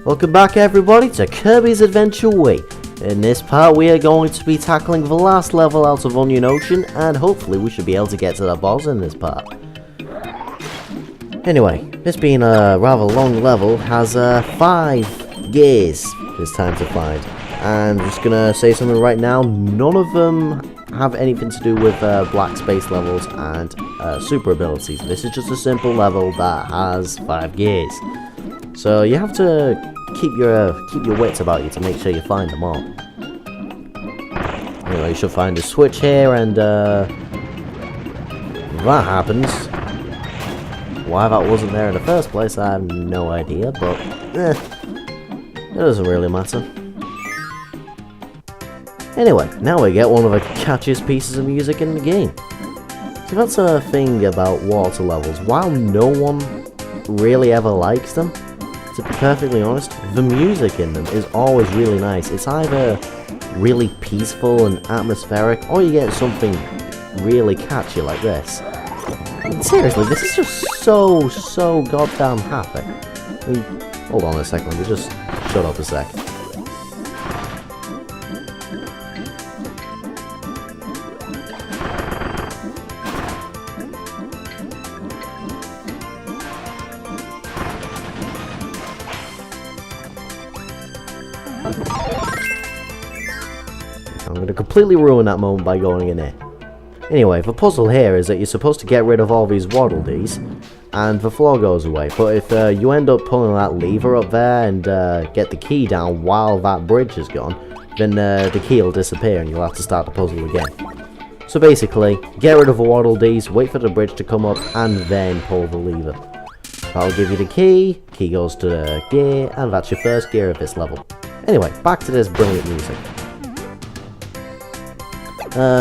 Welcome back everybody to Kirby's Adventure Way. In this part we are going to be tackling the last level out of Onion Ocean, and hopefully we should be able to get to the boss in this part. Anyway, this being a rather long level has 5 gears this time to find. And I'm just gonna say something right now, none of them have anything to do with black space levels and super abilities. This is just a simple level that has 5 gears. So you have to keep your wits about you to make sure you find them all. Anyway, you should find a switch here, and that happens. Why that wasn't there in the first place, I have no idea, but it doesn't really matter. Anyway, now we get one of the catchiest pieces of music in the game. See, that's a thing about water levels. While no one really ever likes them, to be perfectly honest, the music in them is always really nice. It's either really peaceful and atmospheric, or you get something really catchy like this. And seriously, this is just so goddamn happy. I mean, hold on a second, let me just shut up a sec. I'm going to completely ruin that moment by going in here. Anyway, the puzzle here is that you're supposed to get rid of all these waddle dees, and the floor goes away. But if you end up pulling that lever up there and get the key down while that bridge is gone, then the key will disappear and you'll have to start the puzzle again. So basically, get rid of the waddle dees, wait for the bridge to come up, and then pull the lever. That'll give you the key goes to the gear, and that's your first gear of this level. Anyway, back to this brilliant music.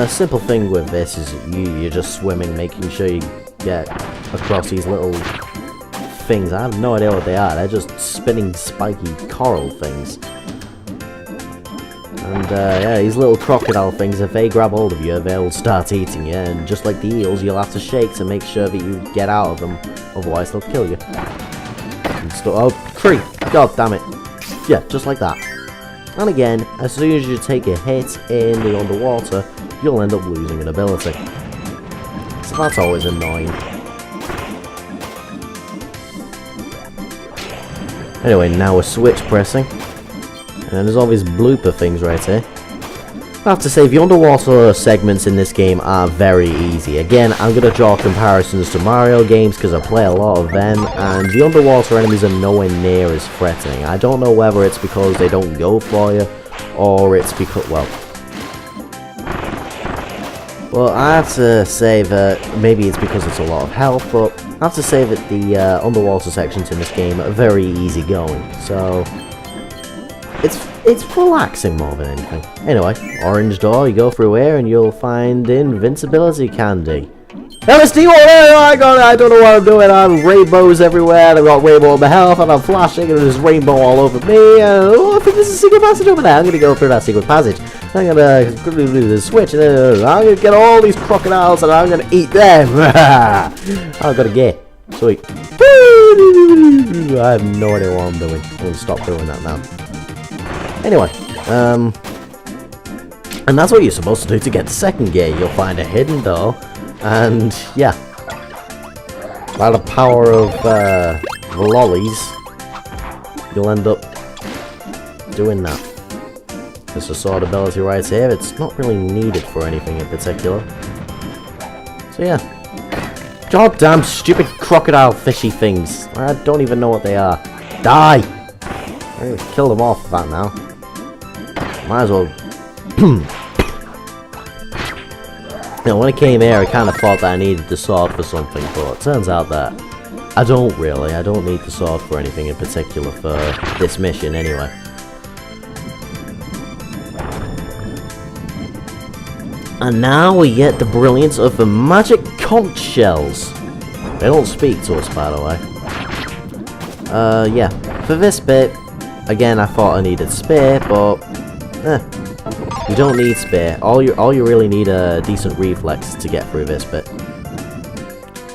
Simple thing with this is you're just swimming, making sure you get across these little things. I have no idea what they are. They're just spinning spiky coral things. And yeah, these little crocodile things, if they grab hold of you, they'll start eating you. And just like the eels, you'll have to shake to make sure that you get out of them. Otherwise, they'll kill you. Oh, tree! God damn it. Yeah, just like that. And again, as soon as you take a hit in the underwater, you'll end up losing an ability. So that's always annoying. Anyway, now we're switch pressing. And there's all these blooper things right here. I have to say, the underwater segments in this game are very easy. Again, I'm going to draw comparisons to Mario games because I play a lot of them, and the underwater enemies are nowhere near as threatening. I don't know whether it's because they don't go for you, or it's because, well, I have to say that maybe it's because it's a lot of health, but I have to say that the underwater sections in this game are very easy going, so it's relaxing more than anything. Anyway, orange door, you go through here and you'll find invincibility candy. LSD water! I don't know what I'm doing. I'm rainbows everywhere, and I've got rainbow on my health, and I'm flashing, and there's rainbow all over me, and I think there's a secret passage over there. I'm gonna go through that secret passage. I'm gonna do the switch, and then I'm gonna get all these crocodiles, and I'm gonna eat them. I've got a gear. Sweet. I have no idea what I'm doing. I'm gonna stop doing that now. Anyway, and that's what you're supposed to do to get the second gear. You'll find a hidden door, and yeah, by the power of the lollies, you'll end up doing that. There's a sword ability right here. It's not really needed for anything in particular. So yeah, goddamn stupid crocodile fishy things. I don't even know what they are. Die! I'm gonna kill them off with that now. Might as well. Now, when I came here, I kind of thought that I needed the sword for something, but it turns out that I don't really. I don't need the sword for anything in particular for this mission, anyway. And now we get the brilliance of the magic conch shells. They don't speak to us, by the way. Yeah. For this bit, again, I thought I needed spear, but you don't need spear. All you really need a decent reflex to get through this bit,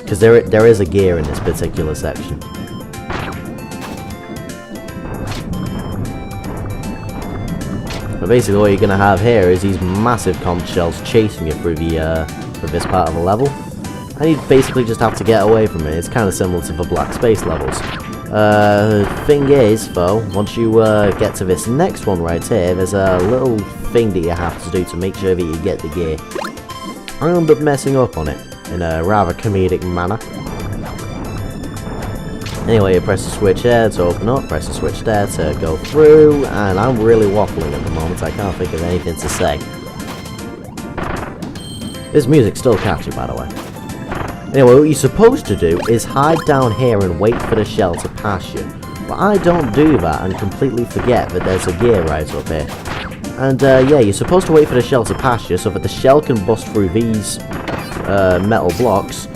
because there is a gear in this particular section. But basically what you're going to have here is these massive conch shells chasing you through this part of the level. And you basically just have to get away from it. It's kind of similar to the Black Space levels. Thing is, though, once you get to this next one right here, there's a little thing that you have to do to make sure that you get the gear. I ended up messing up on it in a rather comedic manner. Anyway, you press the switch here to open up, press the switch there to go through, and I'm really waffling at the moment, I can't think of anything to say. This music's still catchy, by the way. Anyway, what you're supposed to do is hide down here and wait for the shell to pass you. But I don't do that and completely forget that there's a gear right up here. And yeah, you're supposed to wait for the shell to pass you so that the shell can bust through these metal blocks.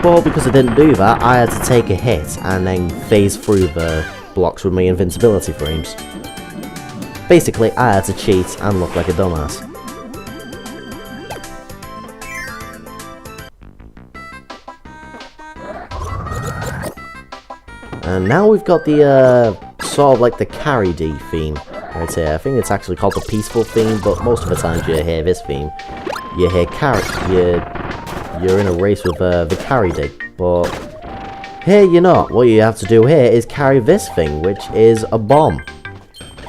But because I didn't do that, I had to take a hit and then phase through the blocks with my invincibility frames. Basically, I had to cheat and look like a dumbass. And now we've got the, sort of like the carry D theme right here. I think it's actually called the peaceful theme, but most of the times you hear this theme, you hear you're in a race with the carry D. But here you're not. What you have to do here is carry this thing, which is a bomb.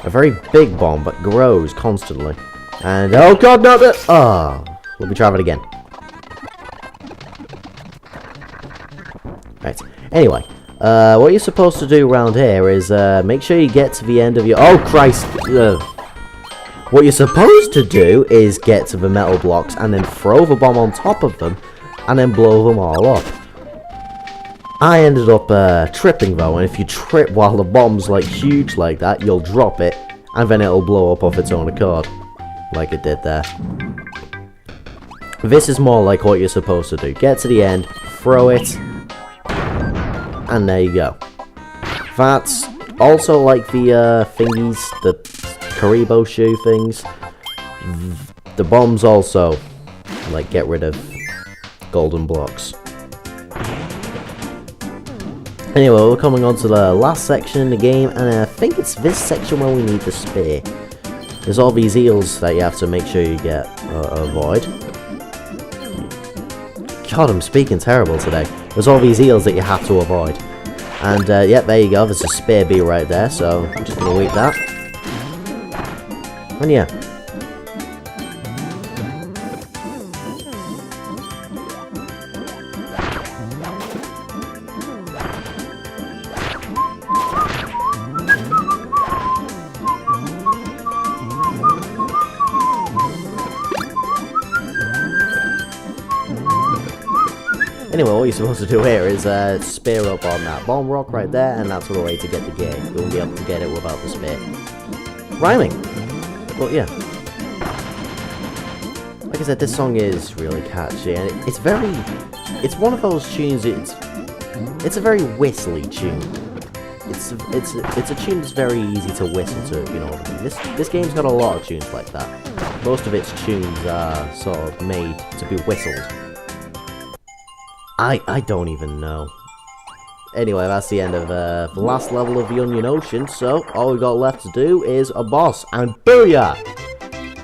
A very big bomb, but grows constantly. And, oh god, no! Oh, let me try that again. Right, anyway. What you're supposed to do around here is make sure you get to the end of your... Oh, Christ! What you're supposed to do is get to the metal blocks and then throw the bomb on top of them and then blow them all up. I ended up tripping though, and if you trip while the bomb's like huge like that, you'll drop it and then it'll blow up of its own accord, like it did there. This is more like what you're supposed to do. Get to the end, throw it, and there you go. That's also like the thingies, the Karibo shoe things. The bombs also, like, get rid of golden blocks. Anyway, we're coming on to the last section in the game, and I think it's this section where we need the spear. There's all these eels that you have to make sure you get avoid. God, I'm speaking terrible today. There's all these eels that you have to avoid. And, yeah, there you go. There's a spear bee right there, so I'm just going to eat that. And, yeah. Anyway, what you're supposed to do here is spear up on that bomb rock right there, and that's the way to get the gear. You won't be able to get it without the spear. Rhyming! But yeah. Like I said, this song is really catchy, and it's very... It's one of those tunes, it's a very whistly tune. It's a tune that's very easy to whistle to, you know what I mean? This game's got a lot of tunes like that. Most of its tunes are sort of made to be whistled. I don't even know. Anyway, that's the end of the last level of the Onion Ocean, so all we've got left to do is a boss, and booyah!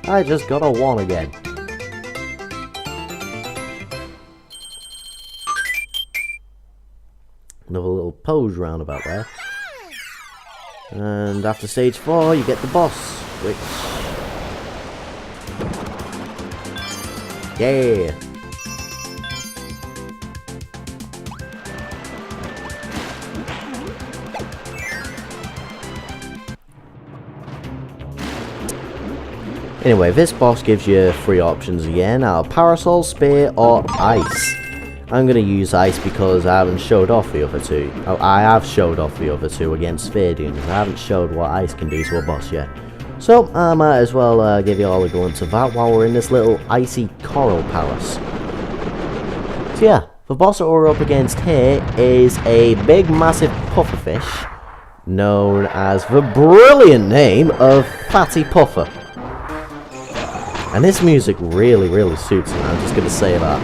I just got a 1 again. Another little pose roundabout there. And after stage 4, you get the boss, which... Yeah! Anyway, this boss gives you 3 options again, Parasol, Spear, or Ice. I'm going to use Ice because I haven't showed off the other 2. Oh, I have showed off the other 2 against Sphere Dunes. I haven't showed what Ice can do to a boss yet. So, I might as well give you all a glimpse of that while we're in this little icy coral palace. So yeah, the boss that we're up against here is a big massive pufferfish known as the brilliant name of Fatty Puffer. And this music really, really suits me, I'm just going to say that.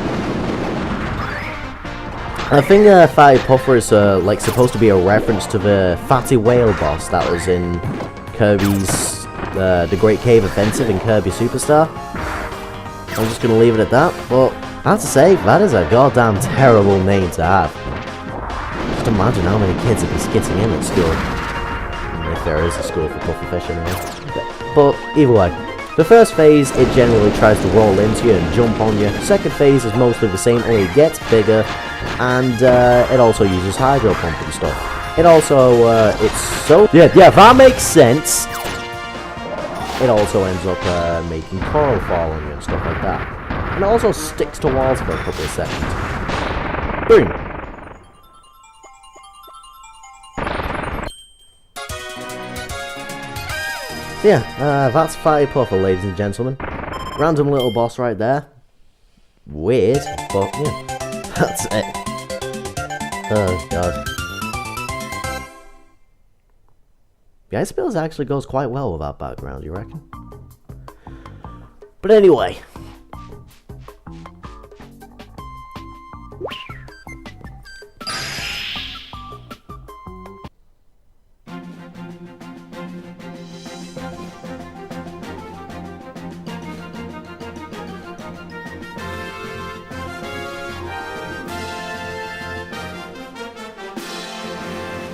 I think Fatty Puffer is like supposed to be a reference to the Fatty Whale boss that was in Kirby's the Great Cave Offensive in Kirby Superstar. I'm just gonna leave it at that, but I have to say, that is a goddamn terrible name to have. Just imagine how many kids would be skitting in at school. If there is a school for pufferfish anyway. But either way, the first phase, it generally tries to roll into you and jump on you. Second phase is mostly the same, only it gets bigger, and it also uses hydro pump and stuff. It also, it's so... Yeah, that makes sense! It also ends up making coral fall on you and stuff like that. And it also sticks to walls for a couple of seconds. Boom! So yeah, that's Fatty Puffer, ladies and gentlemen. Random little boss right there. Weird, but yeah, that's it. Oh god. Yeah, I suppose it actually goes quite well with that background, you reckon? But anyway.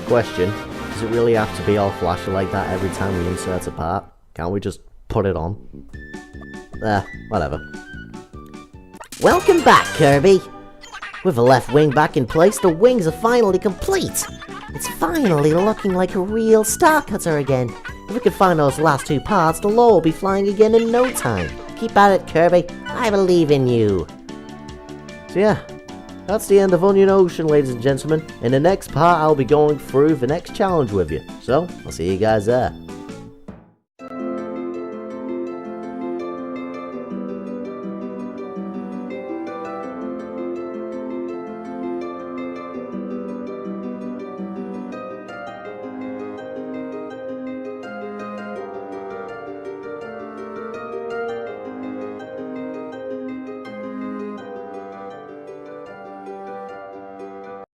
Question. Does it really have to be all flashy like that every time we insert a part? Can't we just put it on? Whatever. Welcome back, Kirby! With the left wing back in place, the wings are finally complete! It's finally looking like a real star cutter again. If we can find those last two parts, the low will be flying again in no time. Keep at it, Kirby. I believe in you. So yeah, that's the end of Onion Ocean, ladies and gentlemen. In the next part, I'll be going through the next challenge with you. So, I'll see you guys there.